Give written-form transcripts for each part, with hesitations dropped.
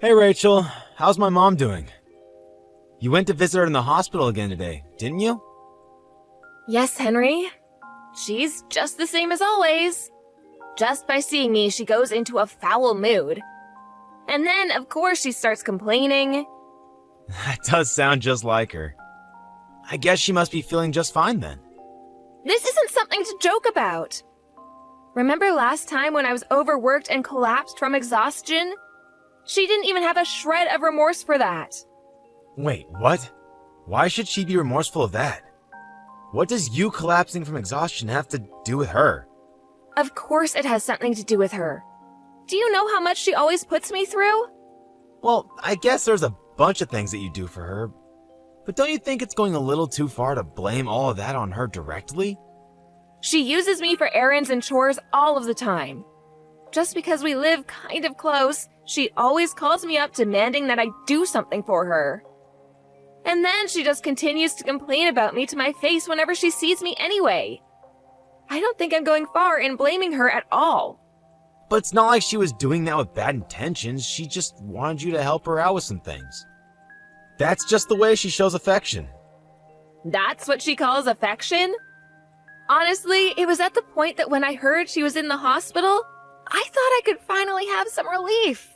Hey Rachel, how's my mom doing? You went to visit her in the hospital again today, didn't you? Yes, Henry. She's just the same as always. Just by seeing me, she goes into a foul mood. And then, of course, she starts complaining. That does sound just like her. I guess she must be feeling just fine then. This isn't something to joke about. Remember last time when I was overworked and collapsed from exhaustion? She didn't even have a shred of remorse for that. Wait, what? Why should she be remorseful of that? What does you collapsing from exhaustion have to do with her? Of course it has something to do with her. Do you know how much she always puts me through? Well, I guess there's a bunch of things that you do for her. But don't you think it's going a little too far to blame all of that on her directly? She uses me for errands and chores all of the time. Just because we live kind of close, she always calls me up demanding that I do something for her. And then she just continues to complain about me to my face whenever she sees me anyway. I don't think I'm going far in blaming her at all. But it's not like she was doing that with bad intentions. She just wanted you to help her out with some things. That's just the way she shows affection. That's what she calls affection? Honestly, it was at the point that when I heard she was in the hospital, I thought I could finally have some relief.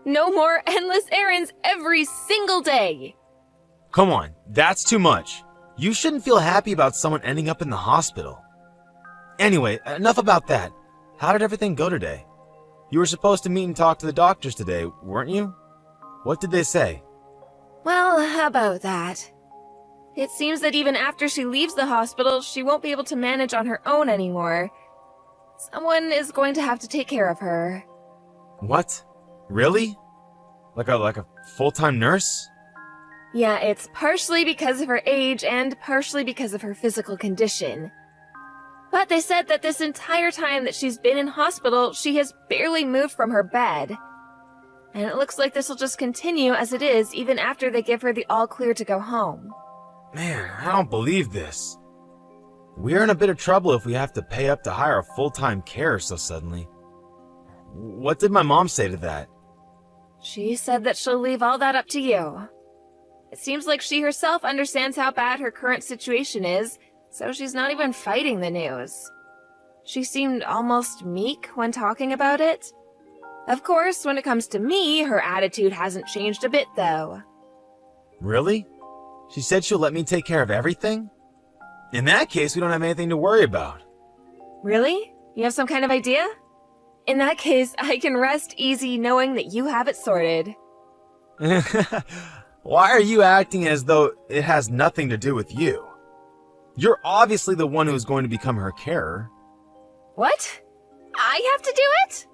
No more endless errands every single day. Come on, that's too much. You shouldn't feel happy about someone ending up in the hospital. Anyway, enough about that. How did everything go today? You were supposed to meet and talk to the doctors today, weren't you? What did they say? Well, how about that? It seems that even after she leaves the hospital, she won't be able to manage on her own anymore. Someone is going to have to take care of her. What? Really? Like a full-time nurse? Yeah, it's partially because of her age and partially because of her physical condition. But they said that this entire time that she's been in hospital, she has barely moved from her bed. And it looks like this will just continue as it is even after they give her the all clear to go home. Man, I don't believe this. We're in a bit of trouble if we have to pay up to hire a full-time carer so suddenly. What did my mom say to that? She said that she'll leave all that up to you. It seems like she herself understands how bad her current situation is, so she's not even fighting the news. She seemed almost meek when talking about it. Of course, when it comes to me, her attitude hasn't changed a bit, though. Really? She said she'll let me take care of everything? In that case, we don't have anything to worry about. Really? You have some kind of idea? In that case, I can rest easy knowing that you have it sorted. Why are you acting as though it has nothing to do with you? You're obviously the one who's going to become her carer. What? I have to do it?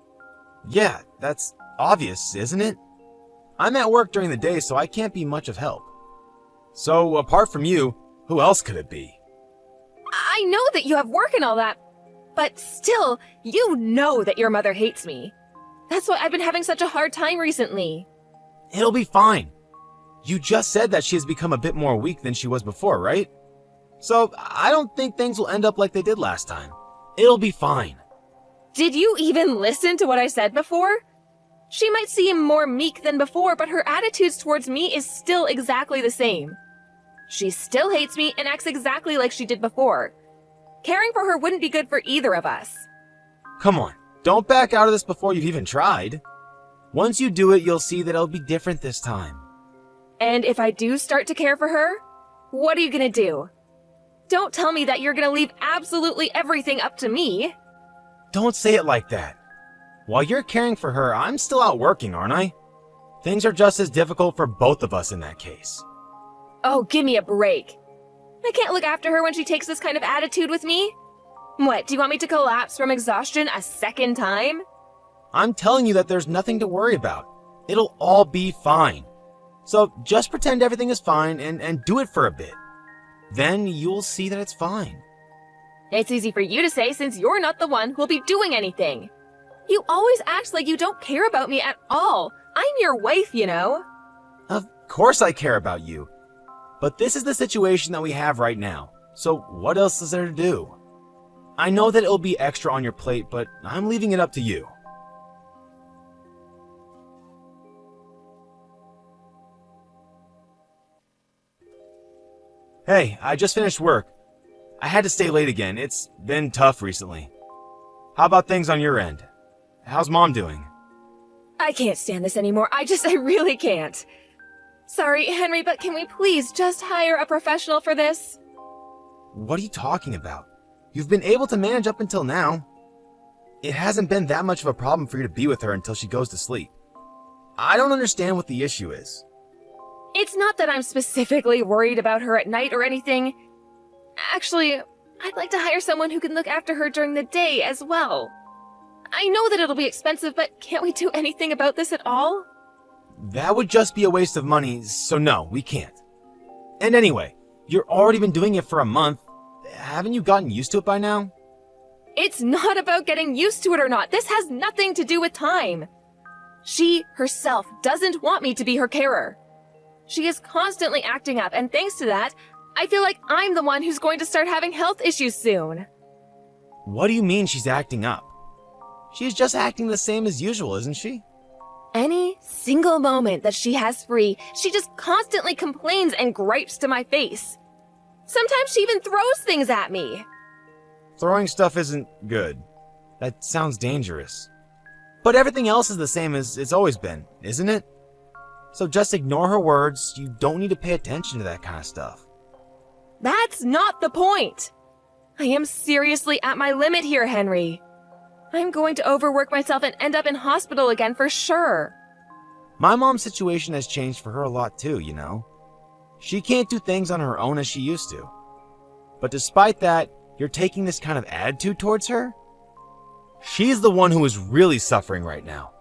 Yeah, that's obvious, isn't it? I'm at work during the day, so I can't be much of help. So, apart from you, who else could it be? I know that you have work and all that, but still, you know that your mother hates me. That's why I've been having such a hard time recently. It'll be fine. You just said that she has become a bit more weak than she was before, right? So, I don't think things will end up like they did last time. It'll be fine. Did you even listen to what I said before? She might seem more meek than before, but her attitudes towards me is still exactly the same. She still hates me and acts exactly like she did before. Caring for her wouldn't be good for either of us. Come on, don't back out of this before you've even tried. Once you do it, you'll see that it'll be different this time. And if I do start to care for her, what are you gonna do? Don't tell me that you're gonna leave absolutely everything up to me. Don't say it like that. While you're caring for her, I'm still out working, aren't I? Things are just as difficult for both of us in that case. Oh, give me a break. I can't look after her when she takes this kind of attitude with me. What, do you want me to collapse from exhaustion a second time? I'm telling you that there's nothing to worry about. It'll all be fine. So just pretend everything is fine and do it for a bit. Then you'll see that it's fine. It's easy for you to say since you're not the one who'll be doing anything. You always act like you don't care about me at all. I'm your wife, you know. Of course I care about you. But this is the situation that we have right now. So what else is there to do? I know that it'll be extra on your plate, but I'm leaving it up to you. Hey, I just finished work. I had to stay late again. It's been tough recently. How about things on your end? How's Mom doing? I can't stand this anymore. I really can't. Sorry, Henry, but can we please just hire a professional for this? What are you talking about? You've been able to manage up until now. It hasn't been that much of a problem for you to be with her until she goes to sleep. I don't understand what the issue is. It's not that I'm specifically worried about her at night or anything. Actually, I'd like to hire someone who can look after her during the day as well. I know that it'll be expensive, but can't we do anything about this at all? That would just be a waste of money, so no, we can't. And anyway, you've already been doing it for a month. Haven't you gotten used to it by now? It's not about getting used to it or not. This has nothing to do with time. She herself doesn't want me to be her carer. She is constantly acting up, and thanks to that, I feel like I'm the one who's going to start having health issues soon. What do you mean she's acting up? She's just acting the same as usual, isn't she? Any single moment that she has free, she just constantly complains and gripes to my face. Sometimes she even throws things at me. Throwing stuff isn't good. That sounds dangerous. But everything else is the same as it's always been, isn't it? So just ignore her words. You don't need to pay attention to that kind of stuff. That's not the point. I am seriously at my limit here, Henry. I'm going to overwork myself and end up in hospital again for sure. My mom's situation has changed for her a lot too, you know. She can't do things on her own as she used to. But despite that, you're taking this kind of attitude towards her? She's the one who is really suffering right now.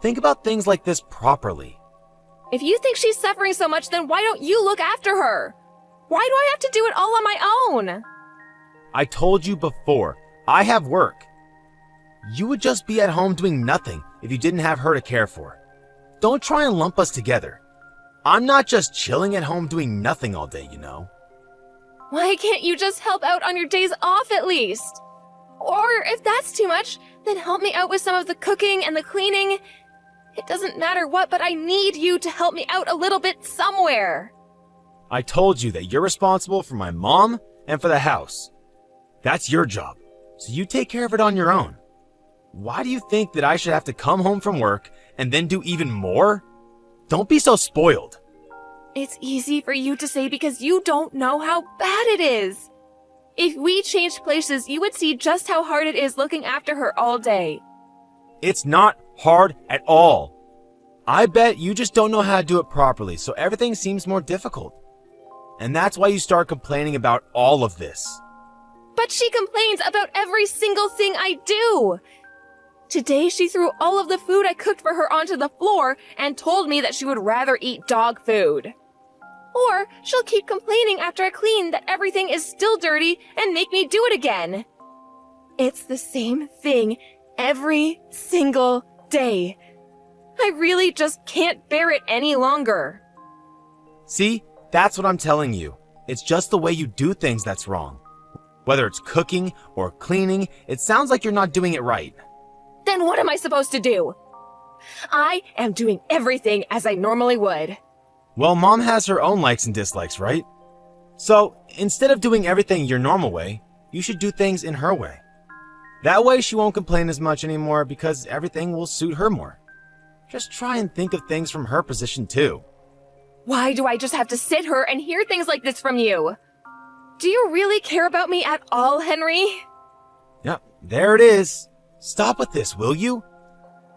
Think about things like this properly. If you think she's suffering so much, then why don't you look after her? Why do I have to do it all on my own? I told you before, I have work. You would just be at home doing nothing if you didn't have her to care for. Don't try and lump us together. I'm not just chilling at home doing nothing all day, you know. Why can't you just help out on your days off at least? Or if that's too much, then help me out with some of the cooking and the cleaning. It doesn't matter what, but I need you to help me out a little bit somewhere. I told you that you're responsible for my mom and for the house. That's your job, so you take care of it on your own. Why do you think that I should have to come home from work and then do even more? Don't be so spoiled. It's easy for you to say because you don't know how bad it is. If we changed places, you would see just how hard it is looking after her all day. It's not hard at all. I bet you just don't know how to do it properly, so everything seems more difficult. And that's why you start complaining about all of this. But she complains about every single thing I do. Today, she threw all of the food I cooked for her onto the floor and told me that she would rather eat dog food. Or she'll keep complaining after I clean that everything is still dirty and make me do it again. It's the same thing every single day. I really just can't bear it any longer. See, that's what I'm telling you. It's just the way you do things that's wrong. Whether it's cooking or cleaning, it sounds like you're not doing it right. Then what am I supposed to do? I am doing everything as I normally would. Well, Mom has her own likes and dislikes, right? So, instead of doing everything your normal way, you should do things in her way. That way she won't complain as much anymore because everything will suit her more. Just try and think of things from her position too. Why do I just have to sit here and hear things like this from you? Do you really care about me at all, Henry? Yep, there it is. Stop with this, will you?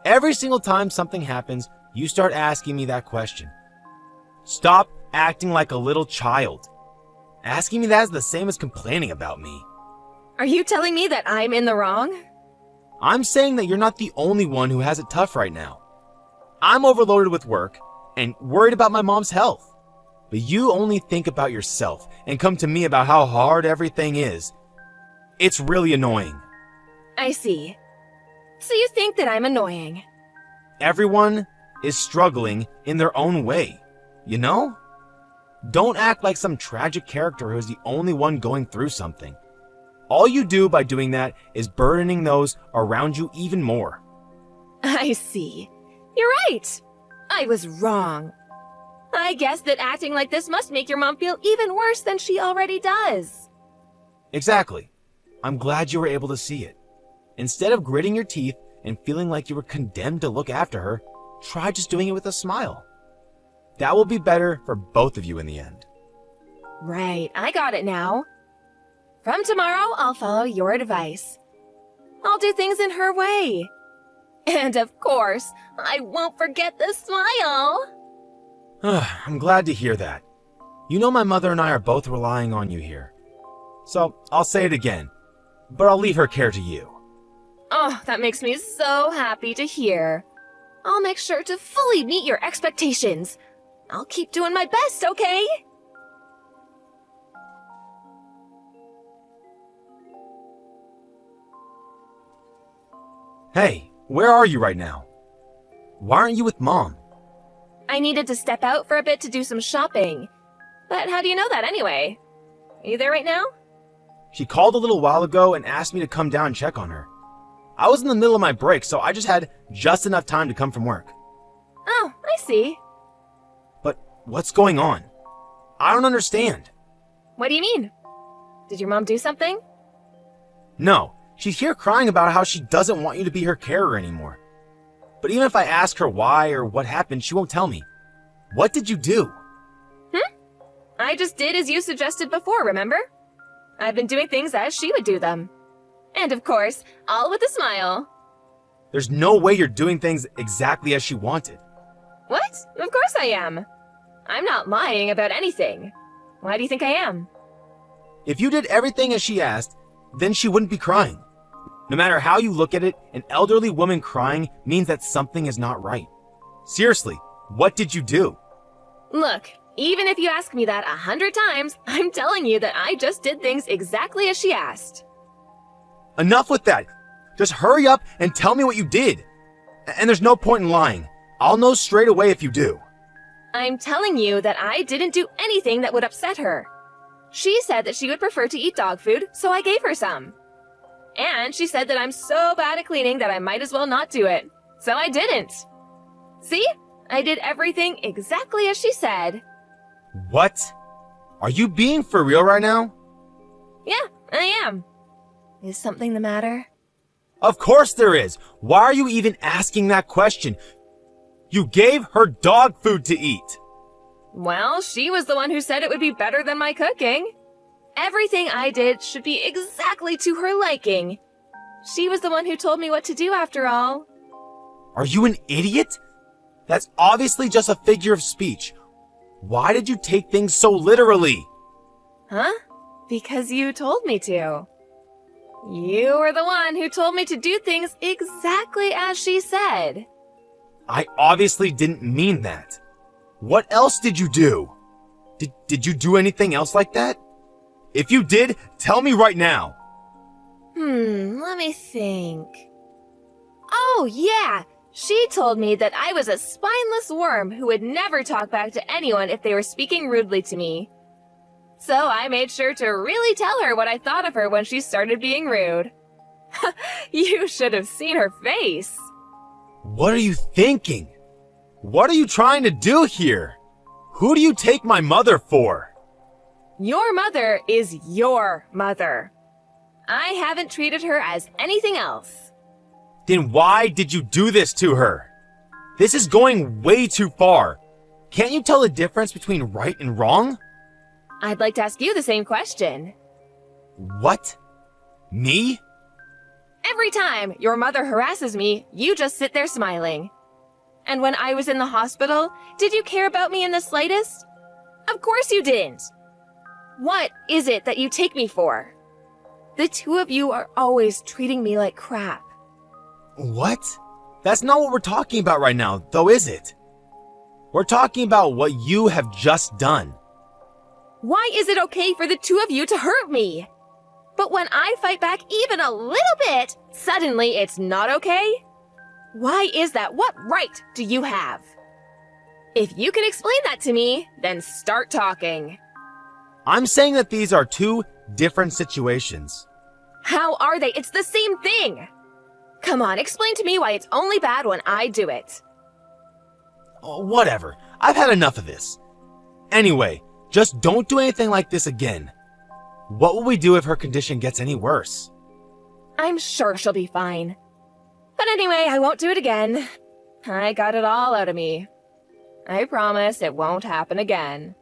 Every single time something happens, you start asking me that question. Stop acting like a little child. Asking me that is the same as complaining about me. Are you telling me that I'm in the wrong? I'm saying that you're not the only one who has it tough right now. I'm overloaded with work and worried about my mom's health. But you only think about yourself and come to me about how hard everything is. It's really annoying. I see. So you think that I'm annoying? Everyone is struggling in their own way, you know? Don't act like some tragic character who's the only one going through something. All you do by doing that is burdening those around you even more. I see. You're right. I was wrong. I guess that acting like this must make your mom feel even worse than she already does. Exactly. I'm glad you were able to see it. Instead of gritting your teeth and feeling like you were condemned to look after her, try just doing it with a smile. That will be better for both of you in the end. Right, I got it now. From tomorrow, I'll follow your advice. I'll do things in her way. And of course, I won't forget the smile. I'm glad to hear that. You know my mother and I are both relying on you here. So I'll say it again, but I'll leave her care to you. Oh, that makes me so happy to hear. I'll make sure to fully meet your expectations. I'll keep doing my best, okay? Hey, where are you right now? Why aren't you with Mom? I needed to step out for a bit to do some shopping. But how do you know that anyway? Are you there right now? She called a little while ago and asked me to come down and check on her. I was in the middle of my break, so I just had just enough time to come from work. Oh, I see. But what's going on? I don't understand. What do you mean? Did your mom do something? No, she's here crying about how she doesn't want you to be her carer anymore. But even if I ask her why or what happened, she won't tell me. What did you do? I just did as you suggested before, remember? I've been doing things as she would do them. And of course, all with a smile. There's no way you're doing things exactly as she wanted. What? Of course I am. I'm not lying about anything. Why do you think I am? If you did everything as she asked, then she wouldn't be crying. No matter how you look at it, an elderly woman crying means that something is not right. Seriously, what did you do? Look, even if you ask me that 100 times, I'm telling you that I just did things exactly as she asked. Enough with that. Just hurry up and tell me what you did. And there's no point in lying. I'll know straight away if you do. I'm telling you that I didn't do anything that would upset her. She said that she would prefer to eat dog food, so I gave her some. And she said that I'm so bad at cleaning that I might as well not do it. So I didn't. See? I did everything exactly as she said. What? Are you being for real right now? Yeah, I am. Is something the matter? Of course there is. Why are you even asking that question? You gave her dog food to eat. Well, she was the one who said it would be better than my cooking. Everything I did should be exactly to her liking. She was the one who told me what to do after all. Are you an idiot? That's obviously just a figure of speech. Why did you take things so literally? Huh? Because you told me to. You were the one who told me to do things exactly as she said. I obviously didn't mean that. What else did you do? Did you do anything else like that? If you did, tell me right now. Let me think. Oh, yeah. She told me that I was a spineless worm who would never talk back to anyone if they were speaking rudely to me. So I made sure to really tell her what I thought of her when she started being rude. You should have seen her face. What are you thinking? What are you trying to do here? Who do you take my mother for? Your mother is your mother. I haven't treated her as anything else. Then why did you do this to her? This is going way too far. Can't you tell the difference between right and wrong? I'd like to ask you the same question. What? Me? Every time your mother harasses me, you just sit there smiling. And when I was in the hospital, did you care about me in the slightest? Of course you didn't. What is it that you take me for? The two of you are always treating me like crap. What? That's not what we're talking about right now, though, is it? We're talking about what you have just done. Why is it okay for the two of you to hurt me? But when I fight back even a little bit, suddenly it's not okay? Why is that? What right do you have? If you can explain that to me, then start talking. I'm saying that these are two different situations. How are they? It's the same thing. Come on, explain to me why it's only bad when I do it. Oh, whatever. I've had enough of this. Anyway, just don't do anything like this again. What will we do if her condition gets any worse? I'm sure she'll be fine. But anyway, I won't do it again. I got it all out of me. I promise it won't happen again.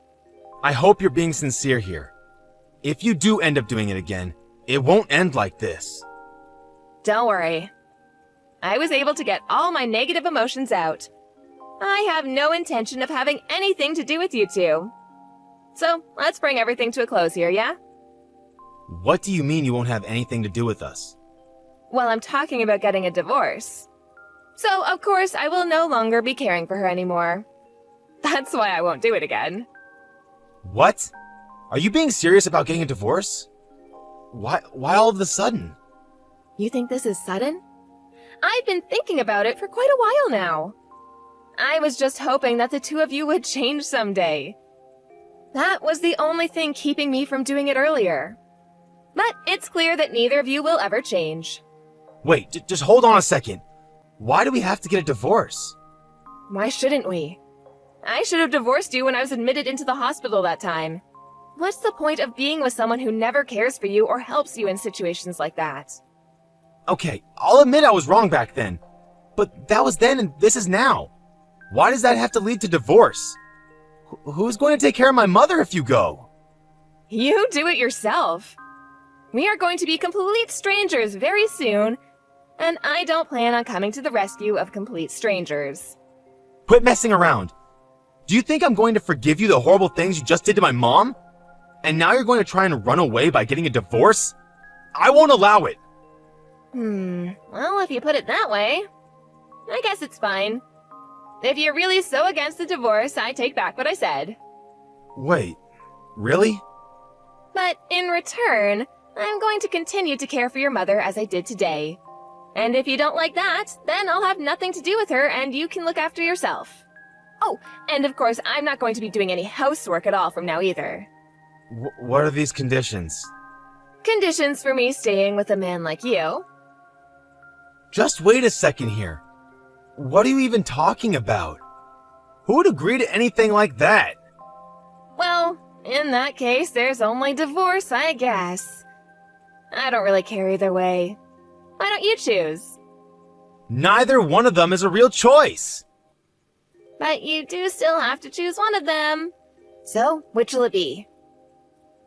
I hope you're being sincere here. If you do end up doing it again, it won't end like this. Don't worry. I was able to get all my negative emotions out. I have no intention of having anything to do with you two. So, let's bring everything to a close here, yeah? What do you mean you won't have anything to do with us? Well, I'm talking about getting a divorce. So, of course, I will no longer be caring for her anymore. That's why I won't do it again. What? Are you being serious about getting a divorce? Why all of a sudden? You think this is sudden? I've been thinking about it for quite a while now. I was just hoping that the two of you would change someday. That was the only thing keeping me from doing it earlier. But it's clear that neither of you will ever change. Wait, just hold on a second. Why do we have to get a divorce? Why shouldn't we? I should have divorced you when I was admitted into the hospital that time. What's the point of being with someone who never cares for you or helps you in situations like that? Okay, I'll admit I was wrong back then. But that was then and this is now. Why does that have to lead to divorce? Who's going to take care of my mother if you go? You do it yourself. We are going to be complete strangers very soon, and I don't plan on coming to the rescue of complete strangers. Quit messing around. Do you think I'm going to forgive you the horrible things you just did to my mom? And now you're going to try and run away by getting a divorce? I won't allow it. Well, if you put it that way, I guess it's fine. If you're really so against the divorce, I take back what I said. Wait, really? But in return, I'm going to continue to care for your mother as I did today. And if you don't like that, then I'll have nothing to do with her and you can look after yourself. Oh, and of course, I'm not going to be doing any housework at all from now either. What are these conditions? Conditions for me staying with a man like you. Just wait a second here. What are you even talking about? Who would agree to anything like that? Well, in that case, there's only divorce, I guess. I don't really care either way. Why don't you choose? Neither one of them is a real choice. But you do still have to choose one of them. So, which will it be?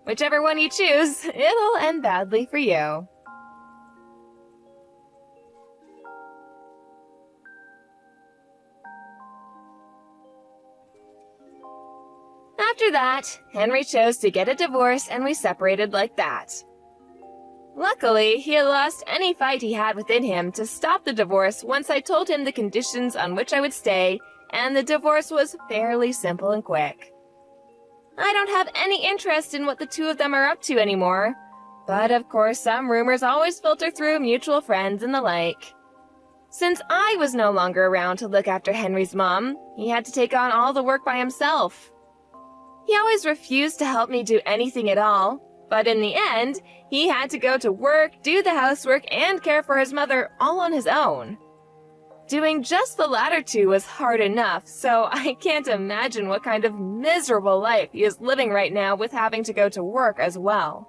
Whichever one you choose, it'll end badly for you. After that, Henry chose to get a divorce and we separated like that. Luckily, he had lost any fight he had within him to stop the divorce once I told him the conditions on which I would stay, and the divorce was fairly simple and quick. I don't have any interest in what the two of them are up to anymore, but of course some rumors always filter through mutual friends and the like. Since I was no longer around to look after Henry's mom, he had to take on all the work by himself. He always refused to help me do anything at all, but in the end, he had to go to work, do the housework, and care for his mother all on his own. Doing just the latter two was hard enough, so I can't imagine what kind of miserable life he is living right now with having to go to work as well.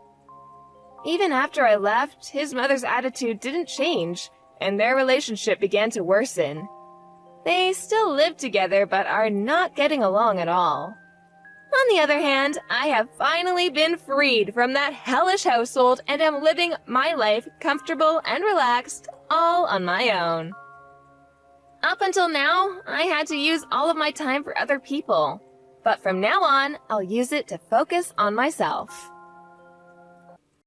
Even after I left, his mother's attitude didn't change, and their relationship began to worsen. They still live together, but are not getting along at all. On the other hand, I have finally been freed from that hellish household and am living my life comfortable and relaxed, all on my own. Up until now, I had to use all of my time for other people, but from now on, I'll use it to focus on myself.